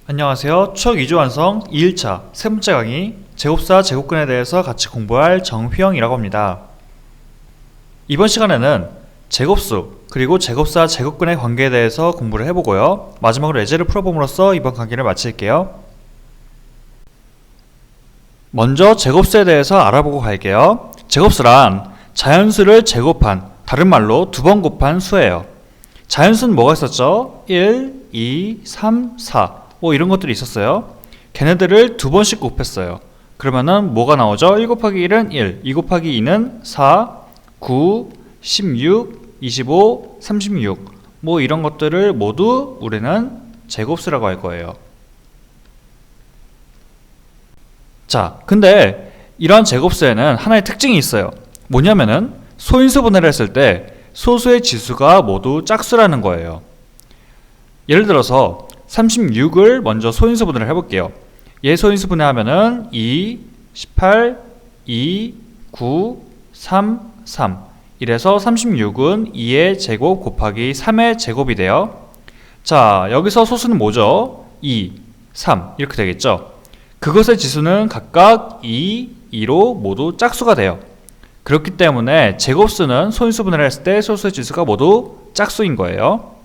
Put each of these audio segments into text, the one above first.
안녕하세요. 추억 2주 완성 2일차 세 번째 강의 제곱사 제곱근에 대해서 같이 공부할 정휘영이라고 합니다. 이번 시간에는 제곱수 그리고 제곱사 제곱근의 관계에 대해서 공부를 해보고요. 마지막으로 예제를 풀어봄으로써 이번 강의를 마칠게요. 먼저 제곱수에 대해서 알아보고 갈게요. 제곱수란 자연수를 제곱한, 다른 말로 두 번 곱한 수예요. 자연수는 뭐가 있었죠? 1, 2, 3, 4 이런 것들이 있었어요. 걔네들을 두 번씩 곱했어요. 그러면은 뭐가 나오죠? 1 곱하기 1은 1, 2 곱하기 2는 4, 9, 16, 25, 36 이런 것들을 모두 우리는 제곱수라고 할 거예요. 자, 근데 이러한 제곱수에는 하나의 특징이 있어요. 뭐냐면은 소인수 분해를 했을 때 소수의 지수가 모두 짝수라는 거예요. 예를 들어서 36을 먼저 소인수 분해를 해볼게요. 얘 소인수 분해하면은 2, 18, 2, 9, 3, 3 이래서 36은 2의 제곱 곱하기 3의 제곱이 돼요. 자, 여기서 소수는 뭐죠? 2, 3 이렇게 되겠죠. 그것의 지수는 각각 2, 2로 모두 짝수가 돼요. 그렇기 때문에 제곱수는 소인수 분해를 했을 때 소수의 지수가 모두 짝수인 거예요.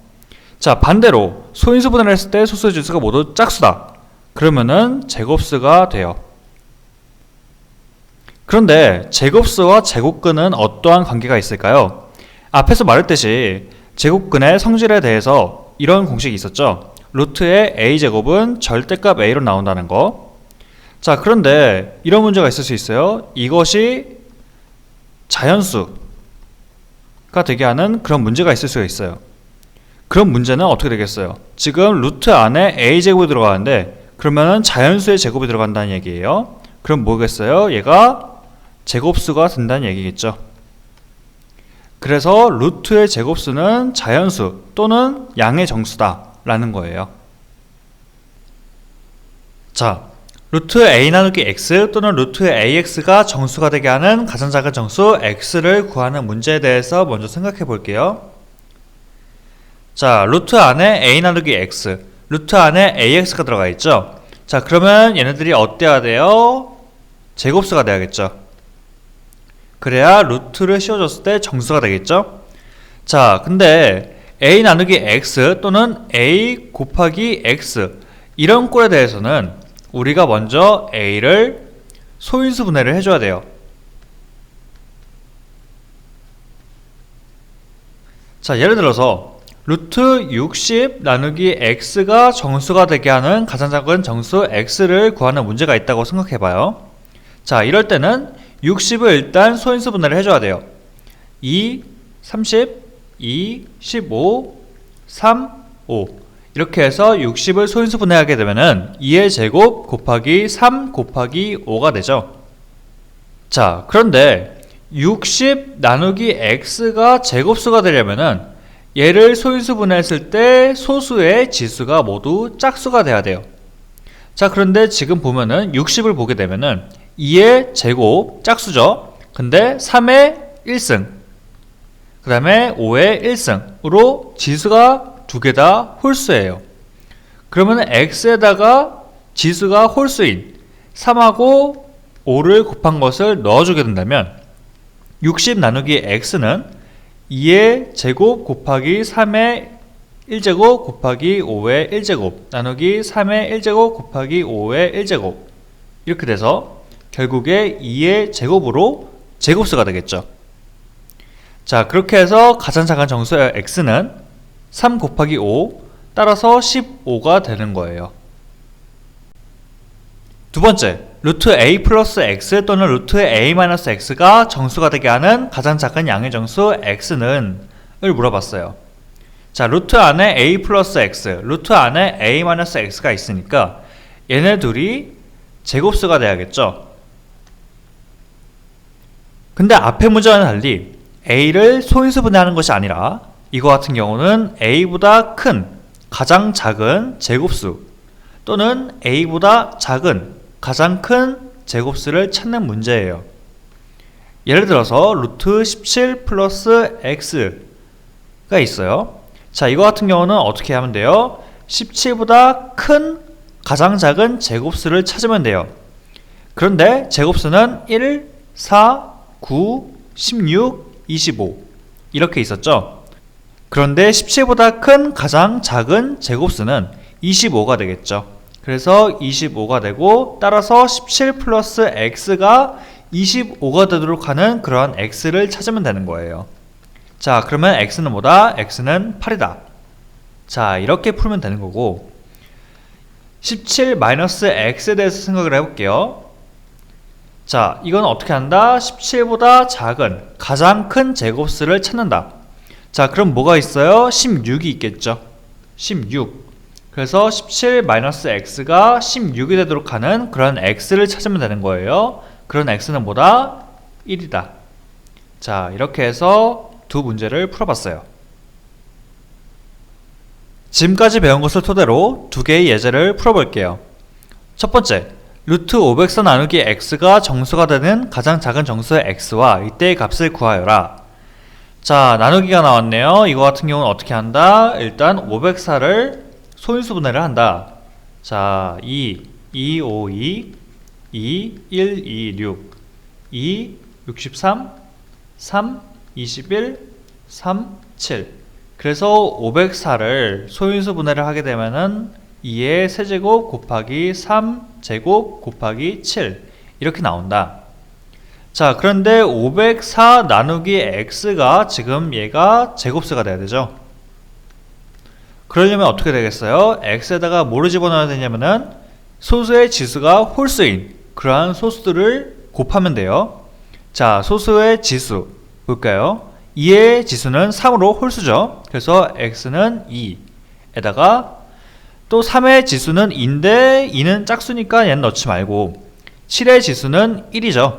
자, 반대로 소인수 분해를 했을 때 소수의 지수가 모두 짝수다. 그러면은 제곱수가 돼요. 그런데 제곱수와 제곱근은 어떠한 관계가 있을까요? 앞에서 말했듯이 제곱근의 성질에 대해서 이런 공식이 있었죠. 루트의 a제곱은 절대값 a로 나온다는 거. 자, 그런데 이런 문제가 있을 수 있어요. 이것이 자연수가 되게 하는 그런 문제가 있을 수가 있어요. 그럼 문제는 어떻게 되겠어요? 지금 루트 안에 a제곱이 들어가는데 그러면은 자연수의 제곱이 들어간다는 얘기예요. 그럼 뭐겠어요? 얘가 제곱수가 된다는 얘기겠죠. 그래서 루트의 제곱수는 자연수 또는 양의 정수다 라는 거예요. 자, 루트 a 나누기 x 또는 루트 ax가 정수가 되게 하는 가장 작은 정수 x를 구하는 문제에 대해서 먼저 생각해 볼게요. 자, 루트 안에 a 나누기 x, 루트 안에 ax가 들어가 있죠. 자, 그러면 얘네들이 어때야 돼요? 제곱수가 돼야겠죠. 그래야 루트를 씌워줬을 때 정수가 되겠죠. 자, 근데 a 나누기 x 또는 a 곱하기 x 이런 꼴에 대해서는 우리가 먼저 a를 소인수 분해를 해줘야 돼요. 자, 예를 들어서 루트 60 나누기 x가 정수가 되게 하는 가장 작은 정수 x를 구하는 문제가 있다고 생각해봐요. 자, 이럴 때는 60을 일단 소인수 분해를 해줘야 돼요. 2, 30, 2, 15, 3, 5 이렇게 해서 60을 소인수 분해하게 되면은 2의 제곱 곱하기 3 곱하기 5가 되죠. 자, 그런데 60 나누기 x가 제곱수가 되려면은 얘를 소인수 분해했을 때 소수의 지수가 모두 짝수가 돼야 돼요. 자, 그런데 지금 보면은 60을 보게 되면은 2의 제곱 짝수죠. 근데 3의 1승 그 다음에 5의 1승으로 지수가 두 개 다 홀수예요. 그러면 x에다가 지수가 홀수인 3하고 5를 곱한 것을 넣어주게 된다면 60 나누기 x는 2의 제곱 곱하기 3의 1제곱 곱하기 5의 1제곱 나누기 3의 1제곱 곱하기 5의 1제곱 이렇게 돼서 결국에 2의 제곱으로 제곱수가 되겠죠. 자, 그렇게 해서 가장 작은 정수 x는 3 곱하기 5 따라서 15가 되는 거예요. 두 번째, 루트 a 플러스 x 또는 루트 a 마이너스 x가 정수가 되게 하는 가장 작은 양의 정수 x는 을 물어봤어요. 자, 루트 안에 a 플러스 x, 루트 안에 a 마이너스 x가 있으니까 얘네 둘이 제곱수가 돼야겠죠. 근데 앞의 문제와는 달리 a를 소인수 분해하는 것이 아니라 이거 같은 경우는 a보다 큰 가장 작은 제곱수 또는 a보다 작은 가장 큰 제곱수를 찾는 문제예요. 예를 들어서 루트 17 플러스 x가 있어요. 자, 이거 같은 경우는 어떻게 하면 돼요? 17보다 큰 가장 작은 제곱수를 찾으면 돼요. 그런데 제곱수는 1, 4, 9, 16, 25 이렇게 있었죠. 그런데 17보다 큰 가장 작은 제곱수는 25가 되겠죠. 그래서 25가 되고, 따라서 17 플러스 x가 25가 되도록 하는 그러한 x를 찾으면 되는 거예요. 자, 그러면 x는 뭐다? x는 8이다. 자, 이렇게 풀면 되는 거고, 17-x에 대해서 생각을 해볼게요. 자, 이건 어떻게 한다? 17보다 작은 가장 큰 제곱수를 찾는다. 자, 그럼 뭐가 있어요? 16이 있겠죠. 16. 그래서 17-x가 16이 되도록 하는 그런 x를 찾으면 되는 거예요. 그런 x는 뭐다? 1이다. 자, 이렇게 해서 두 문제를 풀어봤어요. 지금까지 배운 것을 토대로 두 개의 예제를 풀어볼게요. 첫 번째, 루트 500서 나누기 x가 정수가 되는 가장 작은 정수의 x와 이때의 값을 구하여라. 자, 나누기가 나왔네요. 이거 같은 경우는 어떻게 한다? 일단 504를 소인수분해를 한다. 자, 2, 2, 5, 2, 2, 1, 2, 6, 2, 63, 3, 21, 3, 7. 그래서 504를 소인수분해를 하게 되면은 2의 세제곱 곱하기 3제곱 곱하기 7 이렇게 나온다. 자, 그런데 504 나누기 x가 지금 얘가 제곱수가 돼야 되죠. 그러려면 어떻게 되겠어요? x에다가 뭐를 집어넣어야 되냐면은 소수의 지수가 홀수인 그러한 소수들을 곱하면 돼요. 자, 소수의 지수 볼까요? 2의 지수는 3으로 홀수죠. 그래서 x는 2에다가 또 3의 지수는 2인데 2는 짝수니까 얘는 넣지 말고, 7의 지수는 1이죠.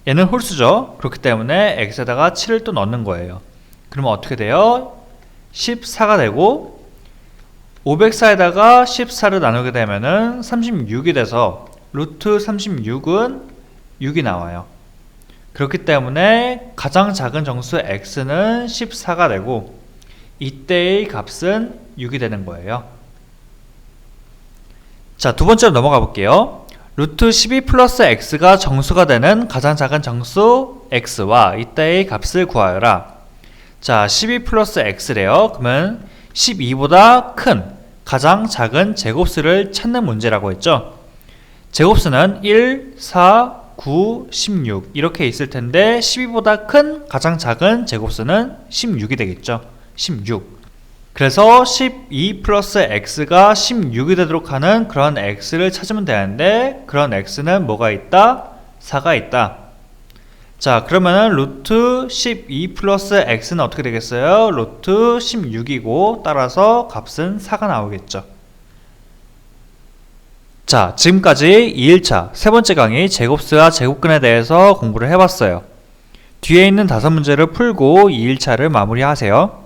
얘는 홀수죠. 그렇기 때문에 x에다가 7을 또 넣는 거예요. 그러면 어떻게 돼요? 14가 되고, 504에다가 14를 나누게 되면은 36이 돼서 루트 36은 6이 나와요. 그렇기 때문에 가장 작은 정수 x는 14가 되고, 이때의 값은 6이 되는 거예요. 자, 두 번째로 넘어가 볼게요. 루트 12 플러스 x가 정수가 되는 가장 작은 정수 x와 이때의 값을 구하여라. 자, 12 플러스 x래요. 그러면 12보다 큰 가장 작은 제곱수를 찾는 문제라고 했죠. 제곱수는 1, 4, 9, 16 이렇게 있을 텐데 12보다 큰 가장 작은 제곱수는 16이 되겠죠. 16. 그래서 12 플러스 x가 16이 되도록 하는 그런 x를 찾으면 되는데, 그런 x는 뭐가 있다? 4가 있다. 자, 그러면은 루트 12 플러스 x는 어떻게 되겠어요? 루트 16이고, 따라서 값은 4가 나오겠죠. 자, 지금까지 2일차 세 번째 강의 제곱수와 제곱근에 대해서 공부를 해봤어요. 뒤에 있는 5문제를 풀고 2일차를 마무리하세요.